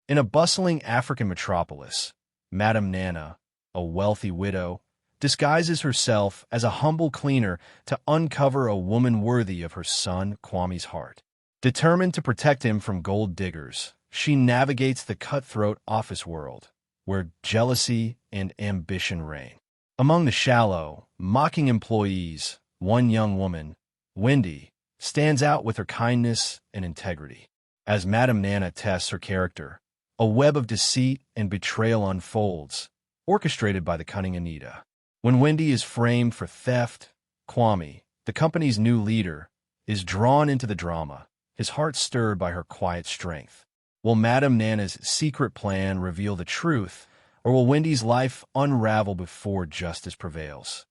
In a bustling African metropolis, Madame Nana, a wealthy widow, disguises herself as a humble cleaner to uncover a woman worthy of her son Kwame's heart. Determined to protect him from gold diggers, she navigates the cutthroat office world, where jealousy and ambition reign. Among the shallow, mocking employees, one young woman, Wendy, stands out with her kindness and integrity. As Madame Nana tests her character, a web of deceit and betrayal unfolds, orchestrated by the cunning Anita. When Wendy is framed for theft, Kwame, the company's new leader, is drawn into the drama, his heart stirred by her quiet strength. Will Madame Nana's secret plan reveal the truth, or will Wendy's life unravel before justice prevails?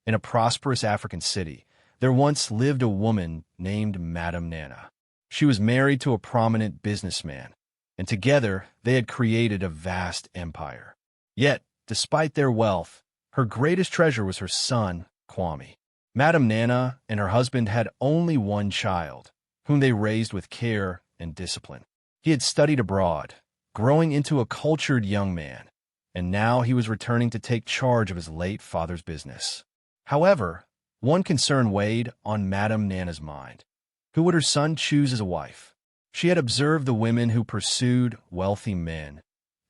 In a prosperous African city, there once lived a woman named Madame Nana. She was married to a prominent businessman, and together they had created a vast empire. Yet, despite their wealth, her greatest treasure was her son, Kwame. Madame Nana and her husband had only one child, whom they raised with care and discipline. He had studied abroad, growing into a cultured young man, and now he was returning to take charge of his late father's business. However, one concern weighed on Madame Nana's mind. Who would her son choose as a wife? She had observed the women who pursued wealthy men,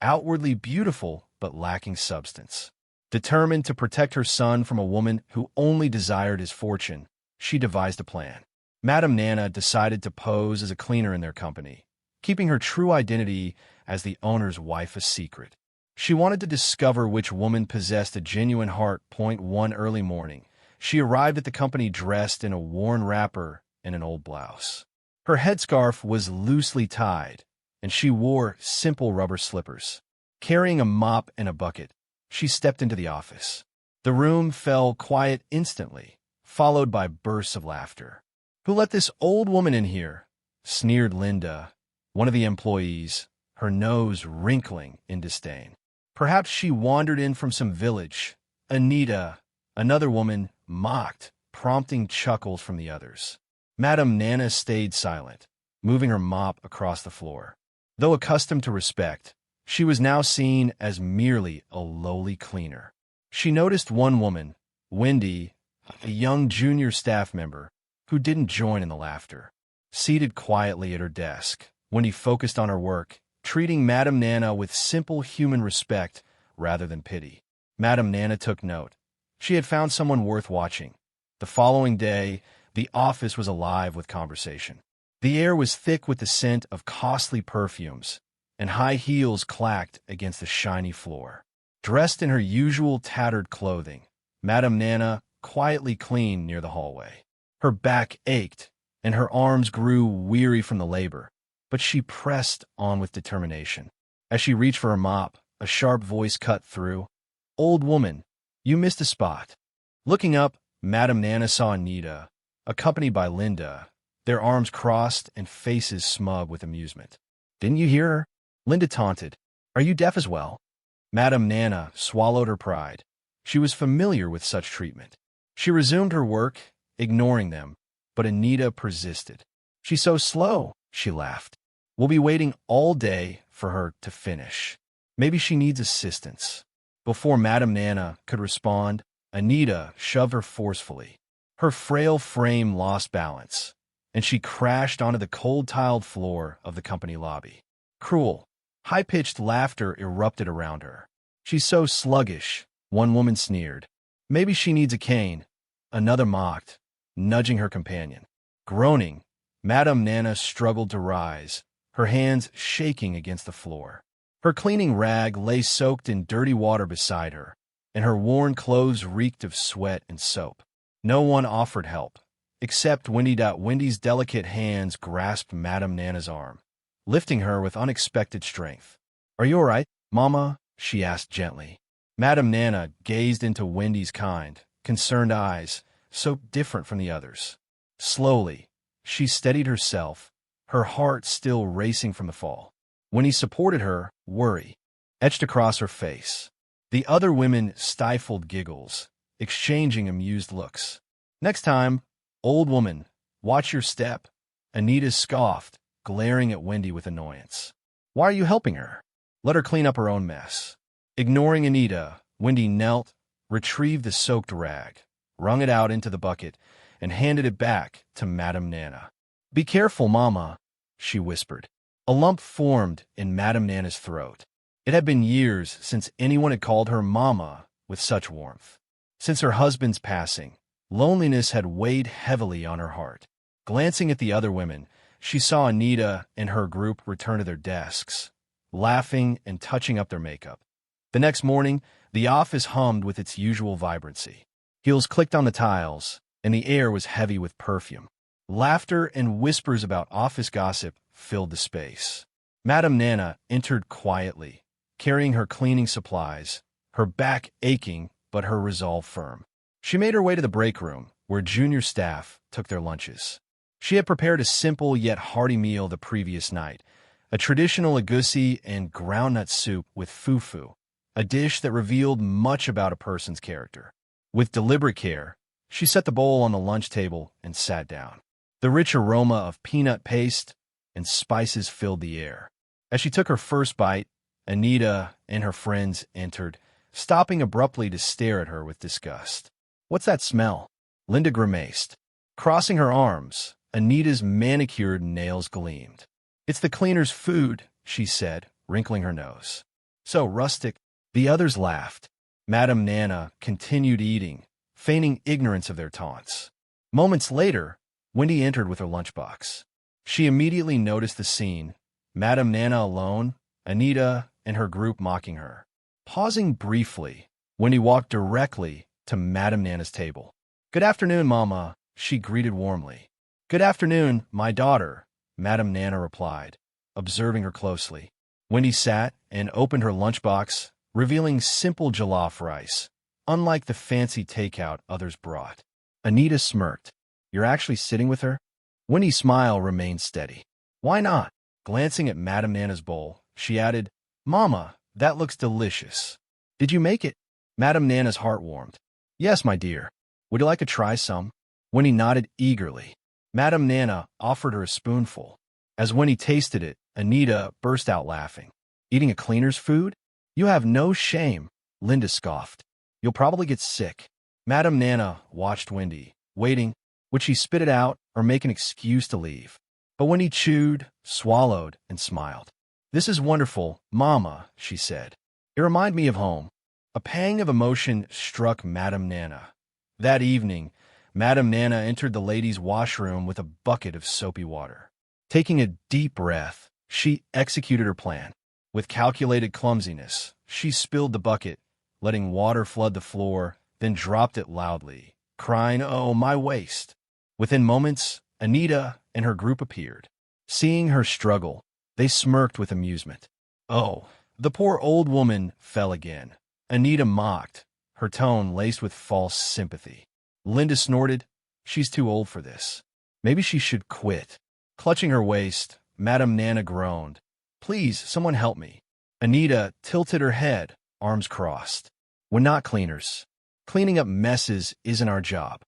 outwardly beautiful but lacking substance. Determined to protect her son from a woman who only desired his fortune, she devised a plan. Madame Nana decided to pose as a cleaner in their company, keeping her true identity as the owner's wife a secret. She wanted to discover which woman possessed a genuine heart. One early morning, she arrived at the company dressed in a worn wrapper and an old blouse. Her headscarf was loosely tied, and she wore simple rubber slippers. Carrying a mop and a bucket, she stepped into the office. The room fell quiet instantly, followed by bursts of laughter. "Who let this old woman in here?" sneered Linda, one of the employees, her nose wrinkling in disdain. "Perhaps she wandered in from some village." Anita, another woman, mocked, prompting chuckles from the others. Madame Nana stayed silent, moving her mop across the floor. Though accustomed to respect, she was now seen as merely a lowly cleaner. She noticed one woman, Wendy, a young junior staff member, who didn't join in the laughter. Seated quietly at her desk, Wendy focused on her work, treating Madame Nana with simple human respect rather than pity. Madame Nana took note. She had found someone worth watching. The following day, the office was alive with conversation. The air was thick with the scent of costly perfumes, and high heels clacked against the shiny floor. Dressed in her usual tattered clothing, Madame Nana quietly cleaned near the hallway. Her back ached, and her arms grew weary from the labor, but she pressed on with determination. As she reached for her mop, a sharp voice cut through. "Old woman, you missed a spot." Looking up, Madame Nana saw Anita, accompanied by Linda, their arms crossed and faces smug with amusement. "Didn't you hear her?" Linda taunted. "Are you deaf as well?" Madame Nana swallowed her pride. She was familiar with such treatment. She resumed her work, ignoring them, but Anita persisted. "She's so slow," she laughed. "We'll be waiting all day for her to finish. Maybe she needs assistance." Before Madame Nana could respond, Anita shoved her forcefully. Her frail frame lost balance, and she crashed onto the cold-tiled floor of the company lobby. Cruel, high-pitched laughter erupted around her. "She's so sluggish," one woman sneered. "Maybe she needs a cane," another mocked, nudging her companion. Groaning, Madame Nana struggled to rise, her hands shaking against the floor. Her cleaning rag lay soaked in dirty water beside her, and her worn clothes reeked of sweat and soap. No one offered help, except Wendy. Wendy's delicate hands grasped Madame Nana's arm, lifting her with unexpected strength. "Are you all right, Mama?" she asked gently. Madame Nana gazed into Wendy's kind, concerned eyes, so different from the others. Slowly, she steadied herself, her heart still racing from the fall. When he supported her, worry etched across her face. The other women stifled giggles, exchanging amused looks. "Next time, old woman, watch your step," Anita scoffed, glaring at Wendy with annoyance. Why are you helping her? Let her clean up her own mess. Ignoring Anita, Wendy knelt, retrieved the soaked rag, wrung it out into the bucket, and handed it back to Madame Nana. Be careful, Mama, she whispered. A lump formed in Madame Nana's throat. It had been years since anyone had called her Mama with such warmth. Since her husband's passing, loneliness had weighed heavily on her heart. Glancing at the other women, she saw Anita and her group return to their desks, laughing and touching up their makeup. The next morning, the office hummed with its usual vibrancy. Heels clicked on the tiles, and the air was heavy with perfume. Laughter and whispers about office gossip filled the space. Madame Nana entered quietly, carrying her cleaning supplies, her back aching but her resolve firm. She made her way to the break room, where junior staff took their lunches. She had prepared a simple yet hearty meal the previous night, a traditional egusi and groundnut soup with fufu, a dish that revealed much about a person's character. With deliberate care, she set the bowl on the lunch table and sat down. The rich aroma of peanut paste and spices filled the air. As she took her first bite, Anita and her friends entered, stopping abruptly to stare at her with disgust. What's that smell? Linda grimaced. Crossing her arms, Anita's manicured nails gleamed. It's the cleaner's food, she said, wrinkling her nose. So rustic. The others laughed. Madame Nana continued eating, feigning ignorance of their taunts. Moments later, Wendy entered with her lunchbox. She immediately noticed the scene, Madame Nana alone, Anita and her group mocking her. Pausing briefly, Wendy walked directly to Madame Nana's table. Good afternoon, Mama, she greeted warmly. Good afternoon, my daughter, Madame Nana replied, observing her closely. Wendy sat and opened her lunchbox, revealing simple jollof rice, unlike the fancy takeout others brought. Anita smirked. You're actually sitting with her? Wendy's smile remained steady. Why not? Glancing at Madame Nana's bowl, she added, Mama, that looks delicious. Did you make it? Madame Nana's heart warmed. Yes, my dear. Would you like to try some? Wendy nodded eagerly. Madame Nana offered her a spoonful. As Wendy tasted it, Anita burst out laughing. Eating a cleaner's food? You have no shame, Linda scoffed. You'll probably get sick. Madame Nana watched Wendy, waiting. Would she spit it out or make an excuse to leave? But Wendy chewed, swallowed, and smiled. This is wonderful, Mama, she said. It reminded me of home. A pang of emotion struck Madame Nana. That evening, Madame Nana entered the ladies' washroom with a bucket of soapy water. Taking a deep breath, she executed her plan. With calculated clumsiness, she spilled the bucket, letting water flood the floor, then dropped it loudly, crying, "Oh, my waist!" Within moments, Anita and her group appeared. Seeing her struggle, they smirked with amusement. Oh, the poor old woman fell again. Anita mocked, her tone laced with false sympathy. Linda snorted, she's too old for this. Maybe she should quit. Clutching her waist, Madame Nana groaned. Please, someone help me. Anita tilted her head, arms crossed. We're not cleaners. Cleaning up messes isn't our job.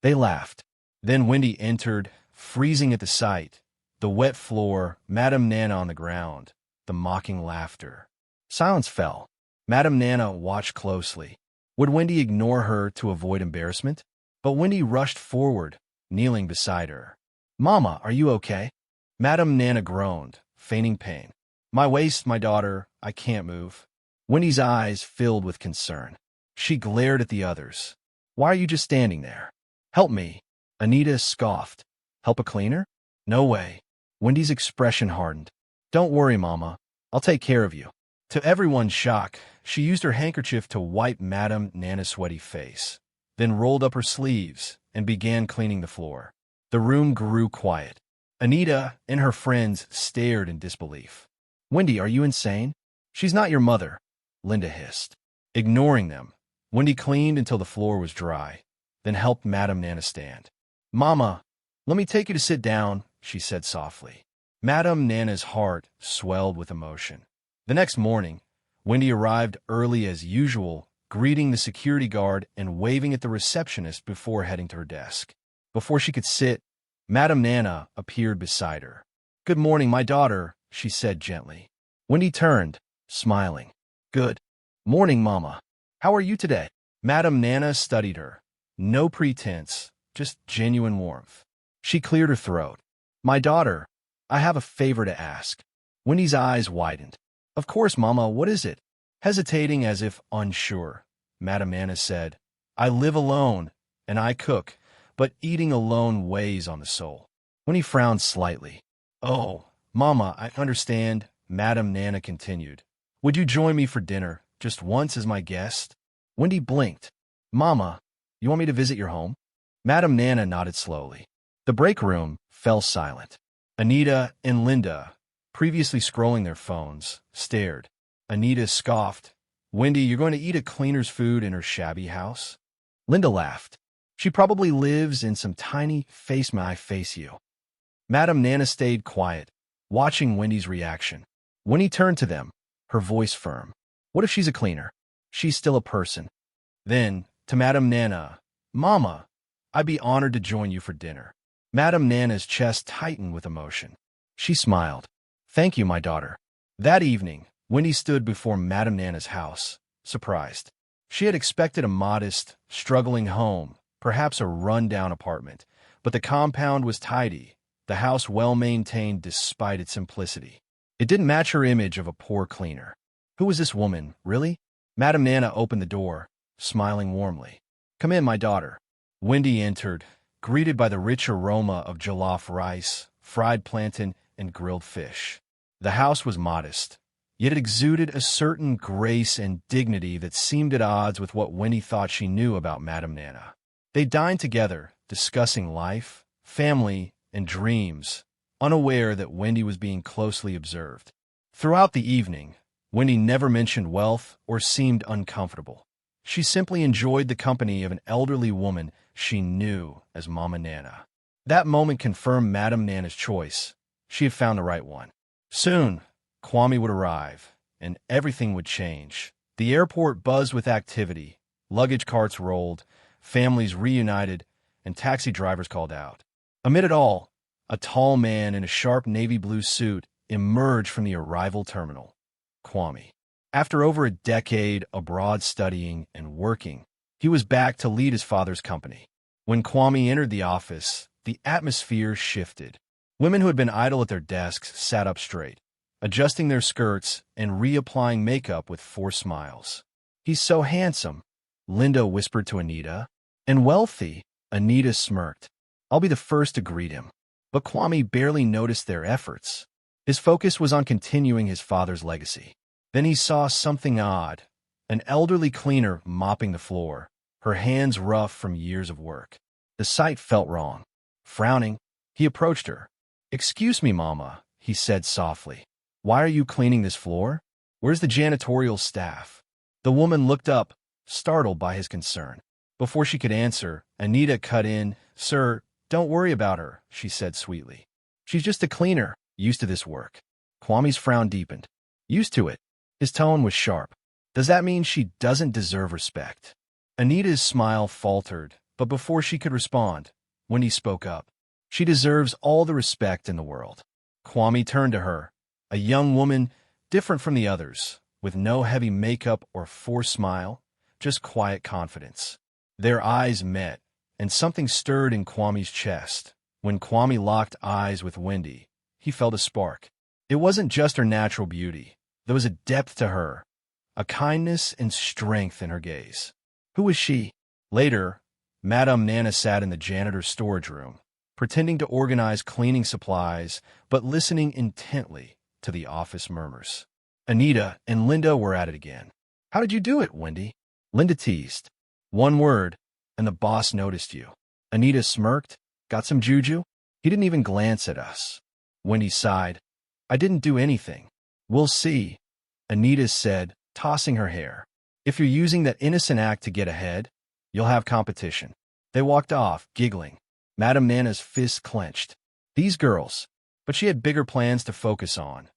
They laughed. Then Wendy entered, freezing at the sight. The wet floor, Madame Nana on the ground, the mocking laughter. Silence fell. Madame Nana watched closely. Would Wendy ignore her to avoid embarrassment? But Wendy rushed forward, kneeling beside her. Mama, are you okay? Madame Nana groaned, feigning pain. My waist, my daughter, I can't move. Wendy's eyes filled with concern. She glared at the others. Why are you just standing there? Help me. Anita scoffed. Help a cleaner? No way. Wendy's expression hardened. Don't worry, Mama. I'll take care of you. To everyone's shock, she used her handkerchief to wipe Madame Nana's sweaty face, then rolled up her sleeves and began cleaning the floor. The room grew quiet. Anita and her friends stared in disbelief. Wendy, are you insane? She's not your mother, Linda hissed. Ignoring them, Wendy cleaned until the floor was dry, then helped Madame Nana stand. Mama, let me take you to sit down, she said softly. Madame Nana's heart swelled with emotion. The next morning, Wendy arrived early as usual, greeting the security guard and waving at the receptionist before heading to her desk. Before she could sit, Madame Nana appeared beside her. Good morning, my daughter, she said gently. Wendy turned, smiling. Good morning, Mama. How are you today? Madame Nana studied her. No pretense, just genuine warmth. She cleared her throat. My daughter, I have a favor to ask. Wendy's eyes widened. Of course, Mama, what is it? Hesitating as if unsure, Madame Nana said, I live alone, and I cook, but eating alone weighs on the soul. Wendy frowned slightly. Oh, Mama, I understand, Madame Nana continued. Would you join me for dinner, just once as my guest? Wendy blinked. Mama, you want me to visit your home? Madame Nana nodded slowly. The break room fell silent. Anita and Linda, previously scrolling their phones, stared. Anita scoffed. Wendy, you're going to eat a cleaner's food in her shabby house? Linda laughed. She probably lives in some tiny face-my-face-you. Madame Nana stayed quiet, watching Wendy's reaction. Wendy turned to them, her voice firm. What if she's a cleaner? She's still a person. Then, to Madame Nana, Mama, I'd be honored to join you for dinner. Madame Nana's chest tightened with emotion. She smiled. Thank you, my daughter. That evening, Wendy stood before Madame Nana's house, surprised. She had expected a modest, struggling home, perhaps a run-down apartment, but the compound was tidy, the house well-maintained despite its simplicity. It didn't match her image of a poor cleaner. Who was this woman, really? Madame Nana opened the door, smiling warmly. Come in, my daughter. Wendy entered, greeted by the rich aroma of jollof rice, fried plantain, and grilled fish. The house was modest, yet it exuded a certain grace and dignity that seemed at odds with what Wendy thought she knew about Madame Nana. They dined together, discussing life, family, and dreams, unaware that Wendy was being closely observed. Throughout the evening, Wendy never mentioned wealth or seemed uncomfortable. She simply enjoyed the company of an elderly woman she knew as Mama Nana. That moment confirmed Madame Nana's choice. She had found the right one. Soon, Kwame would arrive, and everything would change. The airport buzzed with activity. Luggage carts rolled, families reunited, and taxi drivers called out. Amid it all, a tall man in a sharp navy blue suit emerged from the arrival terminal. Kwame. After over a decade abroad studying and working, he was back to lead his father's company. When Kwame entered the office, the atmosphere shifted. Women who had been idle at their desks sat up straight, adjusting their skirts and reapplying makeup with forced smiles. He's so handsome, Linda whispered to Anita. And wealthy, Anita smirked. I'll be the first to greet him. But Kwame barely noticed their efforts. His focus was on continuing his father's legacy. Then he saw something odd. An elderly cleaner mopping the floor, her hands rough from years of work. The sight felt wrong. Frowning, he approached her. Excuse me, Mama, he said softly. Why are you cleaning this floor? Where's the janitorial staff? The woman looked up, startled by his concern. Before she could answer, Anita cut in. Sir, don't worry about her, she said sweetly. She's just a cleaner, used to this work. Kwame's frown deepened. Used to it. His tone was sharp. Does that mean she doesn't deserve respect? Anita's smile faltered, but before she could respond, Wendy spoke up. She deserves all the respect in the world. Kwame turned to her, a young woman different from the others, with no heavy makeup or forced smile, just quiet confidence. Their eyes met, and something stirred in Kwame's chest. When Kwame locked eyes with Wendy, he felt a spark. It wasn't just her natural beauty. There was a depth to her, a kindness and strength in her gaze. Who was she? Later, Madame Nana sat in the janitor's storage room, pretending to organize cleaning supplies, but listening intently to the office murmurs. Anita and Linda were at it again. How did you do it, Wendy? Linda teased. One word, and the boss noticed you. Anita smirked. Got some juju? He didn't even glance at us. Wendy sighed. I didn't do anything. We'll see, Anita said, tossing her hair. If you're using that innocent act to get ahead, you'll have competition. They walked off, giggling. Madame Nana's fist clenched. These girls. But she had bigger plans to focus on.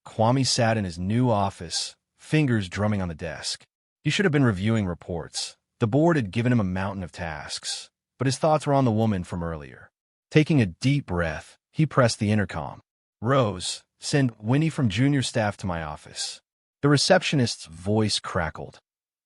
Kwame sat in his new office, fingers drumming on the desk. He should have been reviewing reports. The board had given him a mountain of tasks, but his thoughts were on the woman from earlier. Taking a deep breath, he pressed the intercom. Rose, Send Wendy from junior staff to my office. The receptionist's voice crackled.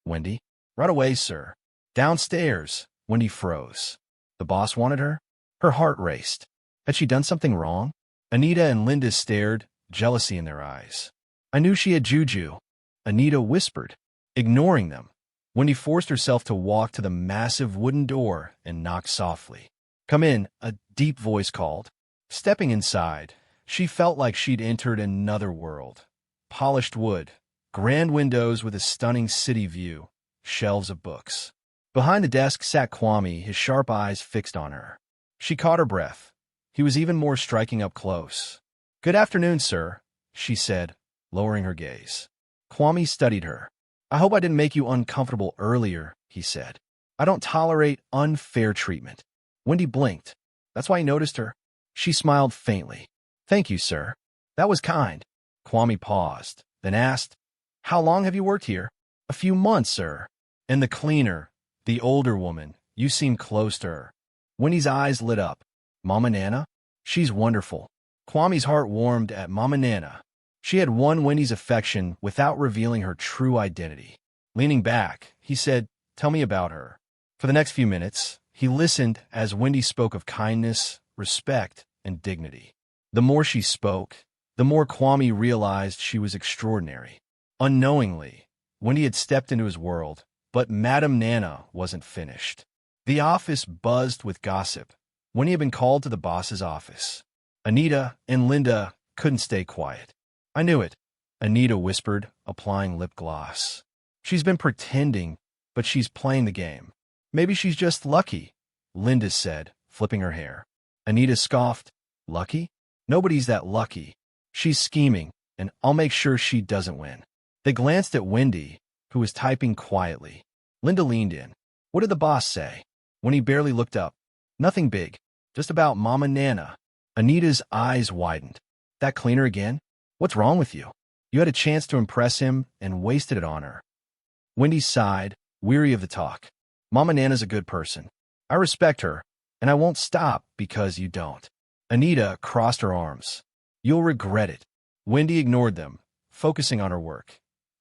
Wendy? Right away, sir. Downstairs. Wendy froze. The boss wanted her? Her heart raced. Had she done something wrong? Anita and Linda stared, jealousy in their eyes. I knew she had juju. Anita whispered, ignoring them. Wendy forced herself to walk to the massive wooden door and knock softly. Come in, a deep voice called. Stepping inside, she felt like she'd entered another world. Polished wood, grand windows with a stunning city view, shelves of books. Behind the desk sat Kwame, his sharp eyes fixed on her. She caught her breath. He was even more striking up close. Good afternoon, sir, she said, lowering her gaze. Kwame studied her. I hope I didn't make you uncomfortable earlier, he said. I don't tolerate unfair treatment. Wendy blinked. That's why he noticed her. She smiled faintly. Thank you, sir. That was kind. Kwame paused, then asked, How long have you worked here? A few months, sir. And the cleaner, the older woman, you seem close to her. Wendy's eyes lit up. Mama Nana? She's wonderful. Kwame's heart warmed at Mama Nana. She had won Wendy's affection without revealing her true identity. Leaning back, he said, Tell me about her. For the next few minutes, he listened as Wendy spoke of kindness, respect, and dignity. The more she spoke, the more Kwame realized she was extraordinary. Unknowingly, Wendy had stepped into his world, but Madame Nana wasn't finished. The office buzzed with gossip. Wendy had been called to the boss's office. Anita and Linda couldn't stay quiet. I knew it, Anita whispered, applying lip gloss. She's been pretending, but she's playing the game. Maybe she's just lucky, Linda said, flipping her hair. Anita scoffed. Lucky? Nobody's that lucky. She's scheming, and I'll make sure she doesn't win. They glanced at Wendy, who was typing quietly. Linda leaned in. What did the boss say? When he barely looked up. Nothing big. Just about Mama Nana. Anita's eyes widened. That cleaner again? What's wrong with you? You had a chance to impress him and wasted it on her. Wendy sighed, weary of the talk. Mama Nana's a good person. I respect her, and I won't stop because you don't. Anita crossed her arms. You'll regret it. Wendy ignored them, focusing on her work.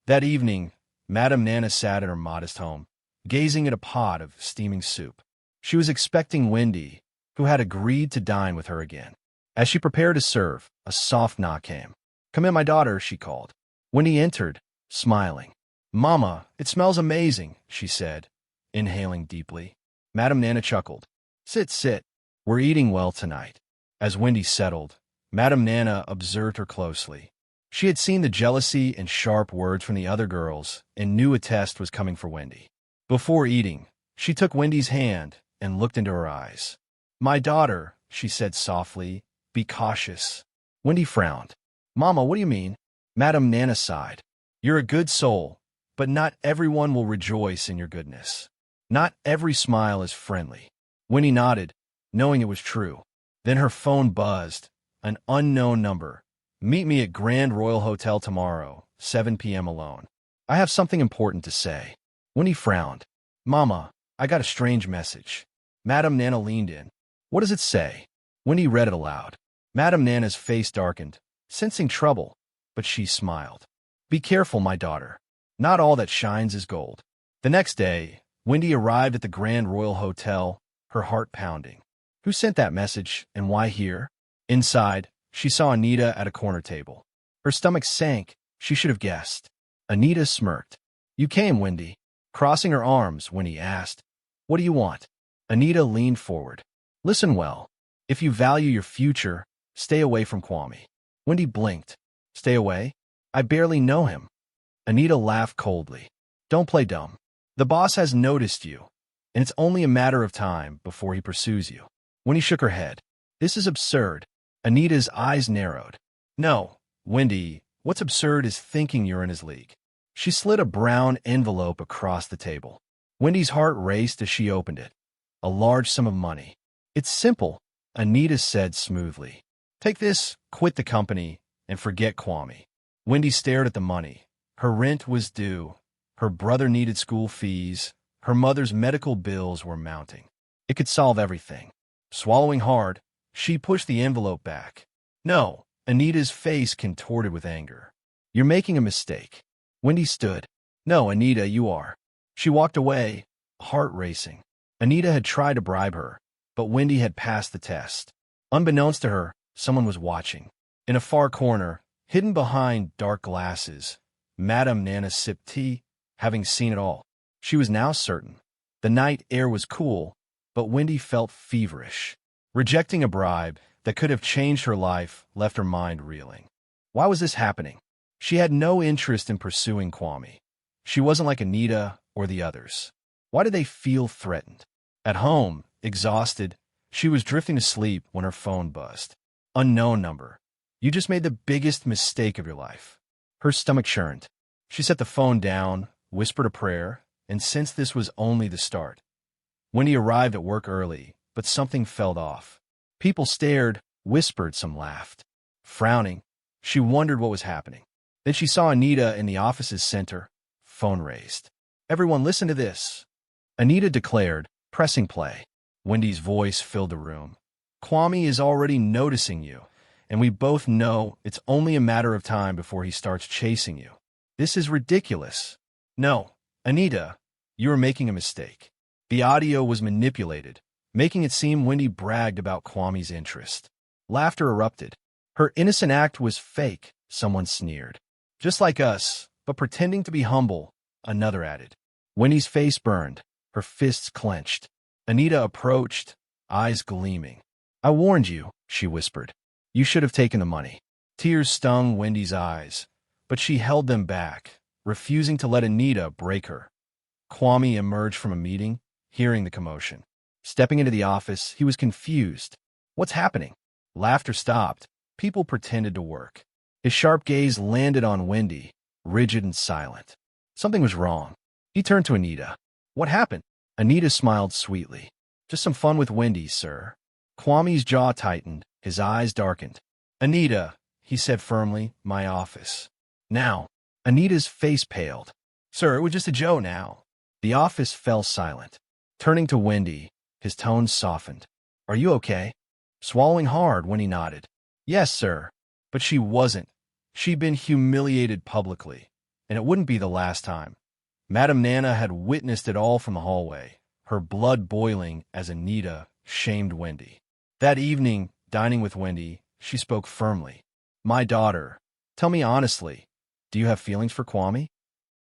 That evening, Madame Nana sat at her modest home, gazing at a pot of steaming soup. She was expecting Wendy, who had agreed to dine with her again. As she prepared to serve, a soft knock came. Come in, my daughter, she called. Wendy entered, smiling. Mama, it smells amazing, she said, inhaling deeply. Madame Nana chuckled. Sit, sit. We're eating well tonight. As Wendy settled, Madame Nana observed her closely. She had seen the jealousy and sharp words from the other girls and knew a test was coming for Wendy. Before eating, she took Wendy's hand and looked into her eyes. My daughter, she said softly, be cautious. Wendy frowned. Mama, what do you mean? Madame Nana sighed. You're a good soul, but not everyone will rejoice in your goodness. Not every smile is friendly. Wendy nodded, knowing it was true. Then her phone buzzed. An unknown number. Meet me at Grand Royal Hotel tomorrow, 7 p.m. alone. I have something important to say. Wendy frowned. Mama, I got a strange message. Madame Nana leaned in. What does it say? Wendy read it aloud. Madame Nana's face darkened, sensing trouble, but she smiled. Be careful, my daughter. Not all that shines is gold. The next day, Wendy arrived at the Grand Royal Hotel, her heart pounding. Who sent that message, and why here? Inside, she saw Anita at a corner table. Her stomach sank. She should have guessed. Anita smirked. You came, Wendy. Crossing her arms, Wendy asked, What do you want? Anita leaned forward. Listen well. If you value your future, stay away from Kwame. Wendy blinked. Stay away? I barely know him. Anita laughed coldly. Don't play dumb. The boss has noticed you, and it's only a matter of time before he pursues you. Wendy shook her head. This is absurd. Anita's eyes narrowed. No, Wendy, what's absurd is thinking you're in his league. She slid a brown envelope across the table. Wendy's heart raced as she opened it. A large sum of money. It's simple, Anita said smoothly. Take this, quit the company, and forget Kwame. Wendy stared at the money. Her rent was due. Her brother needed school fees. Her mother's medical bills were mounting. It could solve everything. Swallowing hard, she pushed the envelope back. No, Anita's face contorted with anger. You're making a mistake. Wendy stood. No, Anita, you are. She walked away, heart racing. Anita had tried to bribe her, but Wendy had passed the test. Unbeknownst to her, someone was watching. In a far corner, hidden behind dark glasses, Madame Nana sipped tea, having seen it all. She was now certain. The night air was cool, but Wendy felt feverish. Rejecting a bribe that could have changed her life left her mind reeling. Why was this happening? She had no interest in pursuing Kwame. She wasn't like Anita or the others. Why did they feel threatened? At home, exhausted, she was drifting to sleep when her phone buzzed. Unknown number. You just made the biggest mistake of your life. Her stomach churned. She set the phone down, whispered a prayer, and sensed this was only the start. Wendy arrived at work early, but something felt off. People stared, whispered, some laughed. Frowning, she wondered what was happening. Then she saw Anita in the office's center, phone raised. Everyone listen to this. Anita declared, pressing play. Wendy's voice filled the room. Kwame is already noticing you, and we both know it's only a matter of time before he starts chasing you. This is ridiculous. No, Anita, you are making a mistake. The audio was manipulated, making it seem Wendy bragged about Kwame's interest. Laughter erupted. Her innocent act was fake, someone sneered. Just like us, but pretending to be humble, another added. Wendy's face burned, her fists clenched. Anita approached, eyes gleaming. I warned you, she whispered. You should have taken the money. Tears stung Wendy's eyes, but she held them back, refusing to let Anita break her. Kwame emerged from a meeting, hearing the commotion. Stepping into the office, he was confused. What's happening? Laughter stopped. People pretended to work. His sharp gaze landed on Wendy, rigid and silent. Something was wrong. He turned to Anita. What happened? Anita smiled sweetly. Just some fun with Wendy, sir. Kwame's jaw tightened, his eyes darkened. Anita, he said firmly, my office. Now. Anita's face paled. Sir, it was just a joke now. The office fell silent. Turning to Wendy, his tone softened. Are you okay? Swallowing hard, Wendy nodded. Yes, sir. But she wasn't. She'd been humiliated publicly, and it wouldn't be the last time. Madame Nana had witnessed it all from the hallway, her blood boiling as Anita shamed Wendy. That evening, dining with Wendy, she spoke firmly. My daughter, tell me honestly, do you have feelings for Kwame?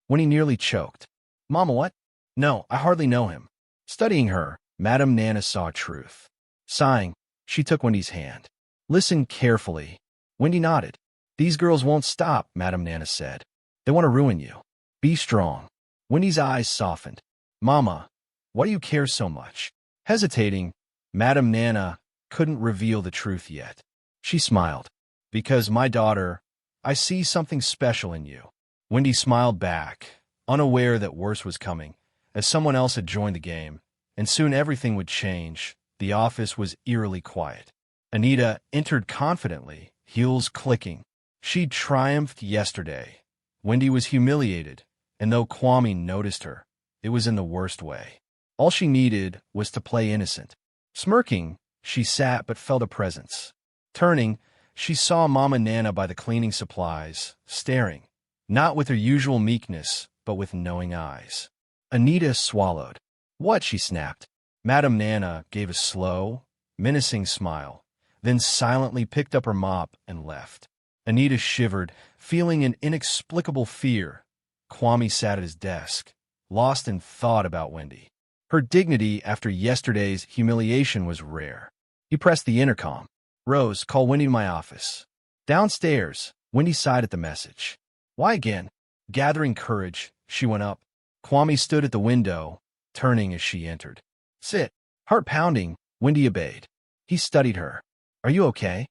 Wendy nearly choked. Mama, what? No, I hardly know him. Studying her, Madame Nana saw truth. Sighing, she took Wendy's hand. Listen carefully. Wendy nodded. These girls won't stop, Madame Nana said. They want to ruin you. Be strong. Wendy's eyes softened. Mama, why do you care so much? Hesitating, Madame Nana couldn't reveal the truth yet. She smiled. Because, my daughter, I see something special in you. Wendy smiled back, unaware that worse was coming, as someone else had joined the game, and soon everything would change. The office was eerily quiet. Anita entered confidently, heels clicking. She'd triumphed yesterday. Wendy was humiliated, and though Kwame noticed her, it was in the worst way. All she needed was to play innocent. Smirking, she sat but felt a presence. Turning, she saw Mama Nana by the cleaning supplies, staring, not with her usual meekness, but with knowing eyes. Anita swallowed. What? She snapped. Madame Nana gave a slow, menacing smile, then silently picked up her mop and left. Anita shivered, feeling an inexplicable fear. Kwame sat at his desk, lost in thought about Wendy. Her dignity after yesterday's humiliation was rare. He pressed the intercom. Rose, call Wendy to my office. Downstairs, Wendy sighed at the message. Why again? Gathering courage, she went up. Kwame stood at the window, turning as she entered. Sit. Heart pounding, Wendy obeyed. He studied her. Are you okay?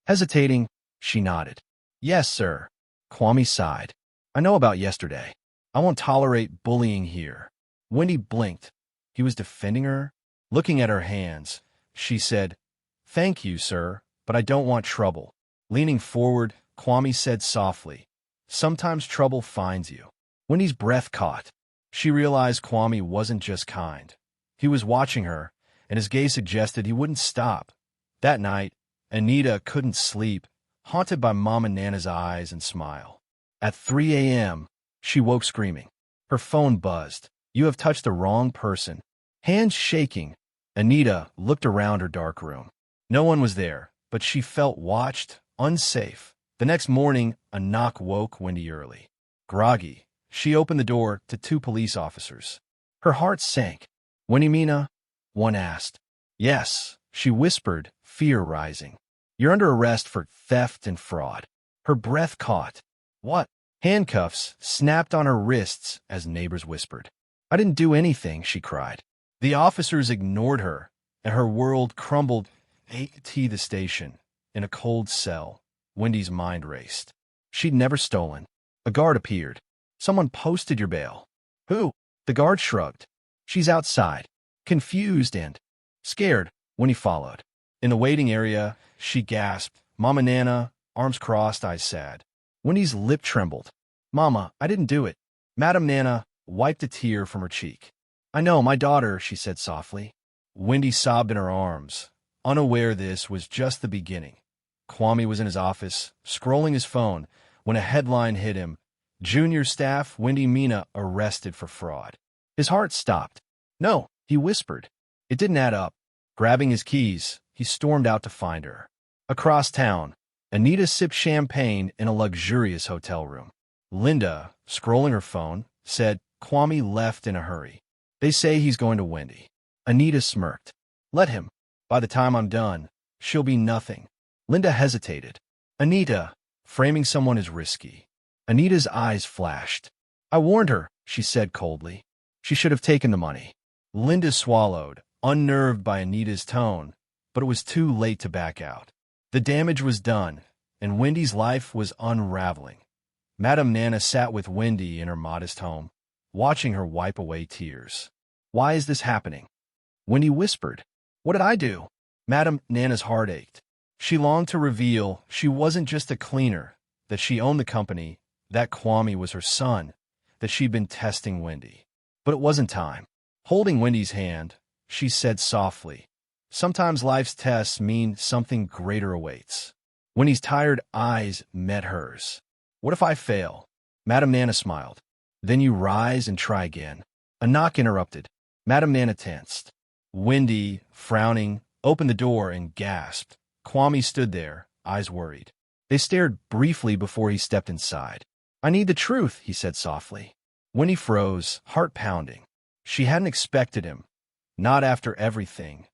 Hesitating, she nodded. Yes, sir. Kwame sighed. I know about yesterday. I won't tolerate bullying here. Wendy blinked. He was defending her? Looking at her hands, she said, Thank you, sir, but I don't want trouble. Leaning forward, Kwame said softly, Sometimes trouble finds you. Wendy's breath caught. She realized Kwame wasn't just kind. He was watching her, and his gaze suggested he wouldn't stop. That night, Anita couldn't sleep, haunted by Mama Nana's eyes and smile. At 3 a.m., she woke screaming. Her phone buzzed. You have touched the wrong person. Hands shaking, Anita looked around her dark room. No one was there, but she felt watched, unsafe. The next morning, a knock woke Wendy early. Groggy, she opened the door to 2 police officers. Her heart sank. "Wendy Mina?" one asked. "Yes," she whispered, fear rising. "You're under arrest for theft and fraud." Her breath caught. "What?" Handcuffs snapped on her wrists as neighbors whispered. "I didn't do anything," she cried. The officers ignored her, and her world crumbled. The station, in a cold cell, Wendy's mind raced. She'd never stolen. A guard appeared. "Someone posted your bail." "Who?" The guard shrugged. "She's outside." Confused and scared, Wendy followed. In the waiting area, she gasped, "Mama Nana," arms crossed, eyes sad. Wendy's lip trembled. "Mama, I didn't do it." Madam Nana wiped a tear from her cheek. "I know, my daughter," she said softly. Wendy sobbed in her arms, unaware this was just the beginning. Kwame was in his office, scrolling his phone, when a headline hit him. Junior staff Wendy Mina arrested for fraud. His heart stopped. "No," he whispered. It didn't add up. Grabbing his keys, he stormed out to find her. Across town, Anita sipped champagne in a luxurious hotel room. Linda, scrolling her phone, said, "Kwame left in a hurry. They say he's going to Wendy." Anita smirked. "Let him. By the time I'm done, she'll be nothing." Linda hesitated. "Anita, framing someone is risky." Anita's eyes flashed. "I warned her," she said coldly. "She should have taken the money." Linda swallowed, unnerved by Anita's tone, but it was too late to back out. The damage was done, and Wendy's life was unraveling. Madam Nana sat with Wendy in her modest home, watching her wipe away tears. "Why is this happening?" Wendy whispered. "What did I do?" Madam Nana's heart ached. She longed to reveal she wasn't just a cleaner, that she owned the company, that Kwame was her son, that she'd been testing Wendy. But it wasn't time. Holding Wendy's hand, she said softly, "Sometimes life's tests mean something greater awaits." Wendy's tired eyes met hers. "What if I fail?" Madam Nana smiled. "Then you rise and try again." A knock interrupted. Madam Nana tensed. Wendy, frowning, opened the door and gasped. Kwame stood there, eyes worried. They stared briefly before he stepped inside. "I need the truth," he said softly. Wendy froze, heart pounding. She hadn't expected him. Not after everything.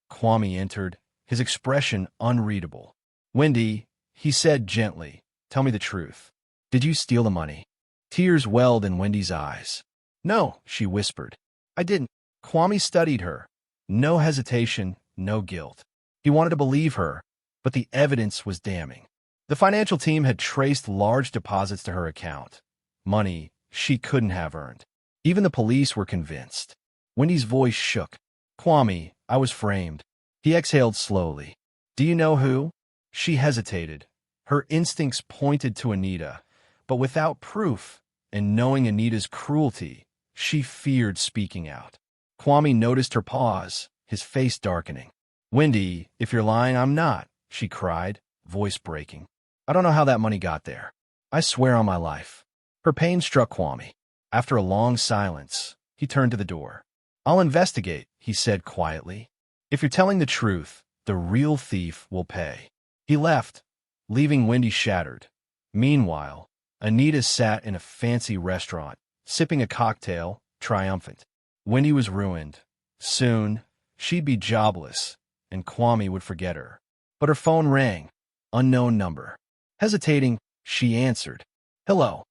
Kwame entered, his expression unreadable. "Wendy," he said gently, "tell me the truth. Did you steal the money?" Tears welled in Wendy's eyes. "No," she whispered. "I didn't." Kwame studied her. No hesitation, no guilt. He wanted to believe her, but the evidence was damning. The financial team had traced large deposits to her account. Money she couldn't have earned. Even the police were convinced. Wendy's voice shook. "Kwame, I was framed." He exhaled slowly. "Do you know who?" She hesitated. Her instincts pointed to Anita, but without proof, and knowing Anita's cruelty, she feared speaking out. Kwame noticed her pause, his face darkening. "Wendy, if you're lying, I'm not," she cried, voice breaking. "I don't know how that money got there. I swear on my life." Her pain struck Kwame. After a long silence, he turned to the door. "I'll investigate," he said quietly. "If you're telling the truth, the real thief will pay." He left, leaving Wendy shattered. Meanwhile, Anita sat in a fancy restaurant, sipping a cocktail, triumphant. Wendy was ruined. Soon, she'd be jobless, and Kwame would forget her. But her phone rang. Unknown number. Hesitating, she answered. "Hello."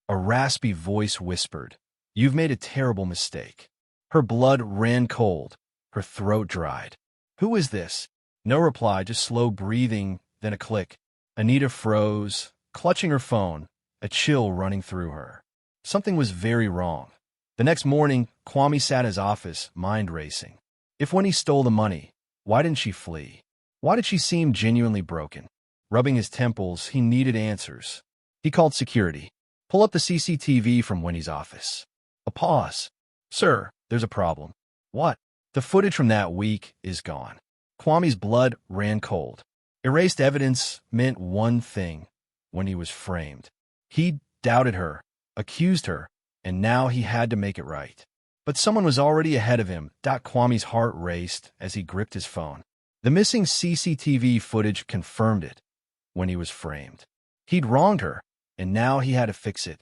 A raspy voice whispered, "You've made a terrible mistake." Her blood ran cold. Her throat dried. "Who is this?" No reply, just slow breathing, then a click. Anita froze, clutching her phone, a chill running through her. Something was very wrong. The next morning, Kwame sat in his office, mind racing. If when he stole the money, why didn't she flee? Why did she seem genuinely broken? Rubbing his temples, he needed answers. He called security. "Pull up the CCTV from Wendy's office." A pause. "Sir, there's a problem." "What?" "The footage from that week is gone." Kwame's blood ran cold. Erased evidence meant one thing when he was framed. He doubted her, accused her, and now he had to make it right. But someone was already ahead of him. Kwame's heart raced as he gripped his phone. The missing CCTV footage confirmed it when he was framed. He'd wronged her, and now he had to fix it.